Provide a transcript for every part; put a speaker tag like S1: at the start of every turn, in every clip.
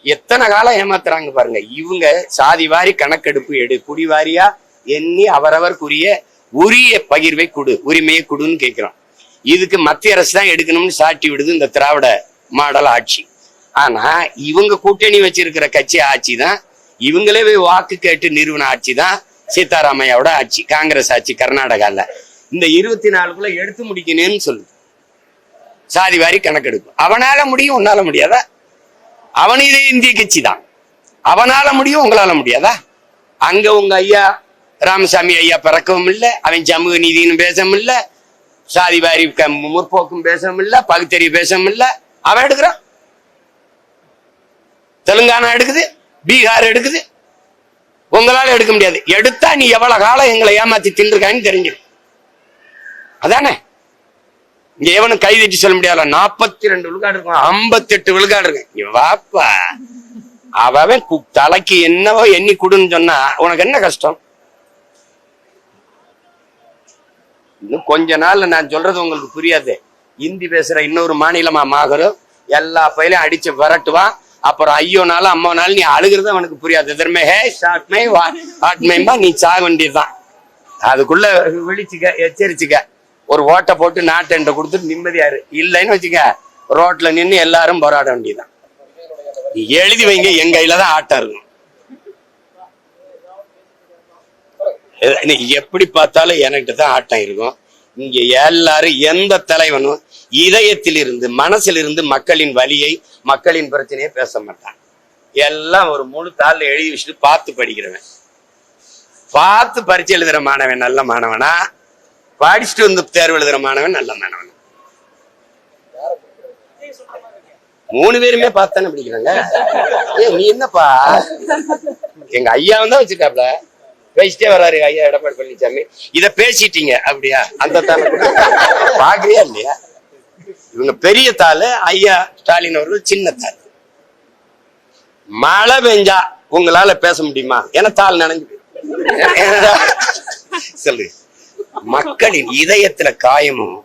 S1: எத்தனை காலம் ஏமாத்துறாங்க பாருங்க. இவங்க சாதி வாரி கணக்கெடுப்பு எடு, குடி வாரியா எண்ணி அவரவருக்குரிய உரிய பகிர்வை கொடு, உரிமையை கொடுன்னு கேட்கிறோம். இதுக்கு மத்திய அரசு தான் எடுக்கணும்னு சாட்டி விடுது இந்த திராவிட மாடல் ஆட்சி. ஆனா இவங்க கூட்டணி வச்சிருக்கிற கட்சி ஆட்சி தான், இவங்களே வாக்கு கேட்டு நிறுவன ஆட்சி தான் சீதாராமையாவோட ஆட்சி, காங்கிரஸ் ஆட்சி கர்நாடகால. இந்த 24க்குள்ள எடுத்து முடிக்கணும்னு சொல்லுது. சாதி வாரி கணக்கெடுப்பு அவனால முடியும், உன்னால முடியாதா? அவன் இதே இந்திய கட்சி தான், அவனால முடியும், உங்களால முடியாதா? அங்க உங்க ஐயா ராமசாமி ஐயா பிறக்கவும் இல்லை, அவன் சமூக நீதினு பேசவும் இல்லை, சாதி வாரி முற்போக்கும் பேசவும் இல்லை, பகுத்தறிவு பேசவும் இல்லை. அவன் எடுக்கிறான். தெலுங்கானா எடுக்குது, பீகார் எடுக்குது. உங்களால எடுக்க முடியாது. எடுத்தா நீ எவ்வளவு காலம் எங்களை ஏமாத்தி தின்றுக்கான்னு தெரிஞ்சிடும். அதானே இங்க எவனும் கை தட்டி சொல்ல முடியாது. 42 விழுக்காடு இருக்கும், 58 விழுக்காடு இருக்கு. வாப்பா அவன் தலைக்கு என்னவோ எண்ணி கொடுன்னு சொன்னா உனக்கு என்ன கஷ்டம்? இன்னும் கொஞ்ச நாள்ல நான் சொல்றது உங்களுக்கு புரியாது. ஹிந்தி பேசுற இன்னொரு மாநிலமா மாகரும் எல்லா பயிலையும் அடிச்சு விரட்டுவான். அப்புறம் ஐயோனாலும் அம்மானாலும் நீ அழுகிறது அவனுக்கு புரியாது. எதிர்மே ஹே ஷாட்மை ஆட்மைம்பா நீ சாக வேண்டியதுதான். அதுக்குள்ள விழிச்சுக்க, எச்சரிச்சுக்க. ஒரு ஓட்டை போட்டு நாட்டை கொடுத்துட்டு நிம்மதியாரு. இல்லைன்னு வச்சுக்க, ரோட்ல நின்று எல்லாரும் போராட வேண்டியதுதான். எழுதி வைங்க, என் கையில தான் ஆட்டம் இருக்கும். நீ எப்படி பார்த்தாலும் என்கிட்ட தான் ஆட்டம் இருக்கும். இங்க எல்லாரும் எந்த தலைவனும் இதயத்திலிருந்து மனசிலிருந்து மக்களின் வலியை மக்களின் பிரச்சனையை பேச மாட்டான். எல்லாம் ஒரு முழு தாள்ல எழுதி வச்சுட்டு பார்த்து படிக்கிறவன், பார்த்து பரீட்சை எழுதுற மாணவன் நல்ல மாணவனா, படிச்சுட்டு வந்து தேர்வு எழுதுற மாணவன் நல்ல மாணவன். 3 பேருமே பார்த்தானே படிக்கிறாங்க. நீ என்னப்பா எங்க ஐயாவும் தான் வச்சிருக்காப்ல, பேசிட்டே வர்றாரு ஐயா எடப்பாடி பழனிசாமி. இத பேசிட்டீங்க அப்படியா? அந்த தாள் பாக்குறியா இல்லையா? இவங்க பெரிய தாள், ஐயா ஸ்டாலின் அவர்கள் சின்ன தாள். மழை பெஞ்சா உங்களால பேச முடியுமா? ஏன்னா தாள் நனைஞ்சு சொல்லு. மக்களின் இதயத்துல காயமும்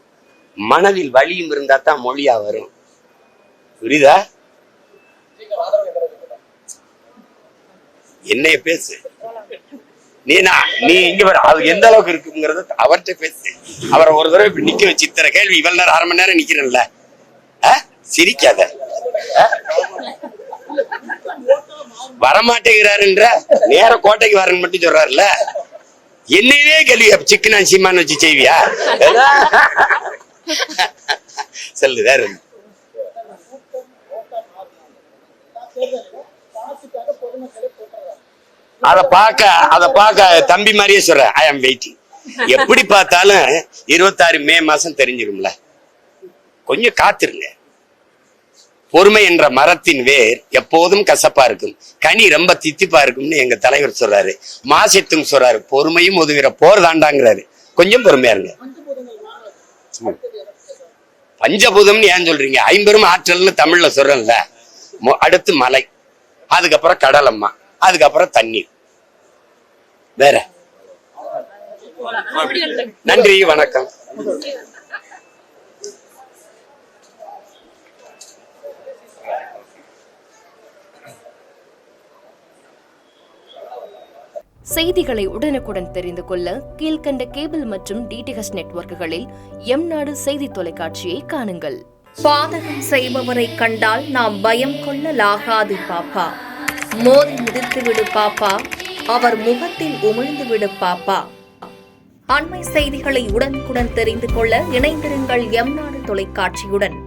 S1: மனதில் வலியும் இருந்தா தான் மொழியா வரும். புரியுதா? என்னைய பேசு. நீ இங்க அது எந்த அளவுக்கு இருக்குங்கிறத அவர்கிட்ட பேசு. அவரை ஒரு தடவை இப்படி நிக்க வச்சு இத்தனை கேள்வி இவ்வளவு நேரம் 1/2 மணி நேரம் நிக்கிறேன்ல, சிரிக்காத. வரமாட்டேங்கிறாருன்ற நேர கோட்டைக்கு வரேன்னு மட்டும் சொல்றாருல்ல, என்னையே கேள்வி சிக்கனா சீமான்னு வச்சு செய்வியா? சொல்லு வேற. அத பாக்க தம்பி மாதிரியே சொல்றேன். ஐ ஆம் வெயிட்டிங். எப்படி பார்த்தாலும் 26 மே மாசம் தெரிஞ்சிரும்ல. கொஞ்சம் காத்திருங்க. பொறுமை என்ற மரத்தின் வேர் எப்போதும் கசப்பா இருக்கும், கனி ரொம்ப தித்திப்பா இருக்கும்னு எங்க தலைவர் சொல்றாரு. மாசத்தும் சொல்றாரு, பொறுமையும் ஒதுங்குற போர் தாண்டாங்கிறாரு. கொஞ்சம் பொறுமையா இருங்க. பஞ்சபூதம்னு ஏன் சொல்றீங்க? 50 ஆற்றல்னு தமிழ்ல சொல்றேன்ல. அடுத்து மலை, அதுக்கப்புறம் கடல் அம்மா, அதுக்கப்புறம் தண்ணீர். வேற நன்றி, வணக்கம்.
S2: செய்திகளை உடனுக்குடன் தெரிந்து கொள்ள கீழ்கண்ட கேபிள் மற்றும் டிடிஹெச் நெட்வொர்க்குகளில் எம்நாடு செய்தி தொலைக்காட்சியை காணுங்கள்.
S3: பாதகம் செய்பவரை கண்டால் நாம் பயம் கொள்ளலாகாது பாப்பா. மோதி மிதித்து விடு பாப்பா, அவர் முகத்தில் உமிழ்ந்து விடு பாப்பா. அண்மை செய்திகளை உடனுக்குடன் தெரிந்து கொள்ள இணைந்திருங்கள் எம்நாடு தொலைக்காட்சியுடன்.